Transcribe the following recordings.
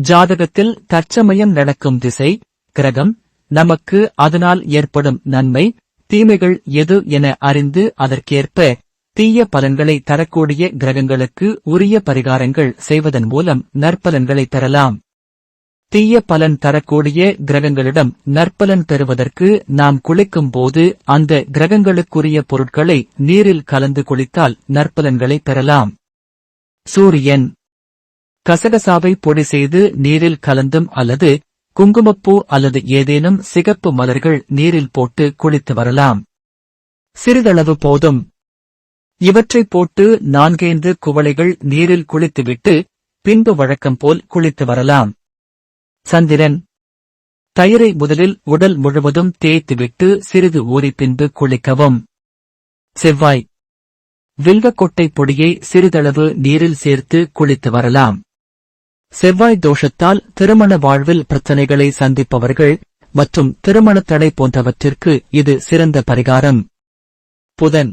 ஜாதகத்தில் தற்சமயம் நடக்கும் திசை, கிரகம், நமக்கு அதனால் ஏற்படும் நன்மை, தீமைகள் எது என அறிந்து அதற்கேற்ப தீய பலன்களை தரக்கூடிய கிரகங்களுக்கு உரிய பரிகாரங்கள் செய்வதன் மூலம் நற்பலன்களை பெறலாம். தீய பலன் தரக்கூடிய கிரகங்களிடம் நற்பலன் பெறுவதற்கு நாம் குளிக்கும் போது அந்த கிரகங்களுக்குரிய பொருட்களை நீரில் கலந்து குளித்தால் நற்பலன்களை பெறலாம். சூரியன். கசகசாவை பொடி செய்து நீரில் கலந்தும் அல்லது குங்குமப்பூ அல்லது ஏதேனும் சிகப்பு மலர்கள் நீரில் போட்டு குளித்து வரலாம். சிறிதளவு போதும். இவற்றைப் போட்டு 4-5 குவளைகள் நீரில் குளித்துவிட்டு பின்பு வழக்கம் போல் குளித்து வரலாம். சந்திரன். தயிரை முதலில் உடல் முழுவதும் தேய்த்துவிட்டு சிறிது ஊறி பின்பு குளிக்கவும். செவ்வாய். வில்வக்கொட்டை பொடியை சிறிதளவு நீரில் சேர்த்து குளித்து வரலாம். செவ்வாய் தோஷத்தால் திருமண வாழ்வில் பிரச்சனைகளை சந்திப்பவர்கள் மற்றும் திருமண தடை போன்றவற்றிற்கு இது சிறந்த பரிகாரம். புதன்.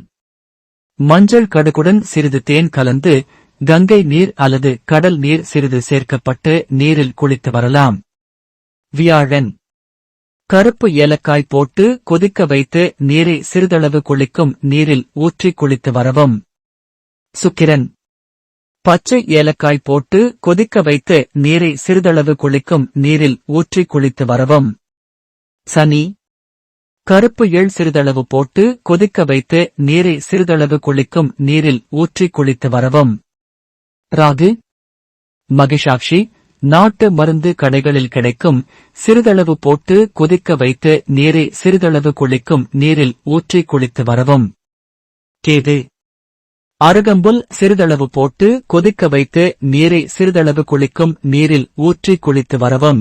மஞ்சள் கடுகுடன் சிறிது தேன் கலந்து கங்கை நீர் அல்லது கடல் நீர் சிறிது சேர்க்கப்பட்டு நீரில் குளித்து வரலாம். வியாழன். கருப்பு ஏலக்காய் போட்டு கொதிக்க வைத்து நீரை சிறிதளவு குளிக்கும் நீரில் ஊற்றி குளித்து வரவும். சுக்கிரன். பச்சை ஏலக்காய் போட்டு கொதிக்க வைத்து நீரை சிறிதளவு குளிக்கும் நீரில் ஊற்றி குளித்து வரவும். சனி. கருப்பு எள் சிறிதளவு போட்டு கொதிக்க வைத்து நீரை சிறிதளவு குளிக்கும் நீரில் ஊற்றி குளித்து வரவும். ராகு. மகிஷாட்சி. நாட்டு மருந்து கடைகளில் கிடைக்கும் சிறிதளவு போட்டு கொதிக்க வைத்து நீரை சிறிதளவு குளிக்கும் நீரில் ஊற்றி குளித்து வரவும். கேது. அருகம்புல் சிறிதளவு போட்டு கொதிக்க வைத்து நீரை சிறிதளவு குளிக்கும் நீரில் ஊற்றி குளித்து வரவும்.